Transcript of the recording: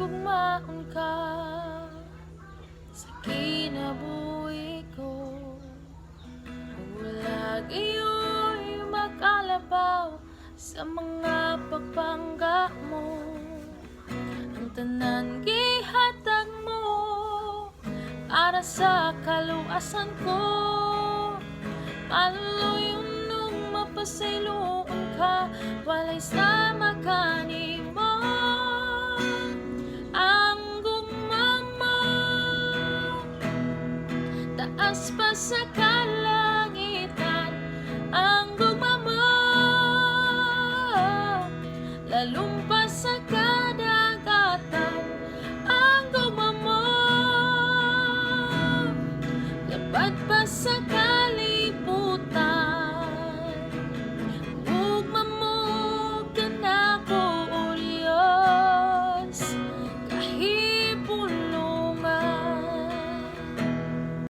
gugmaon ka sa kinabuhi ko. Wala gayo'y makalabaw sa mga pagpangga mo. Ang tanan gihatag mo para sa kaluwasan ko. Maluluyon nung mapasayloon ka, walay sama kanimo. Ang gugma mo taas pa sa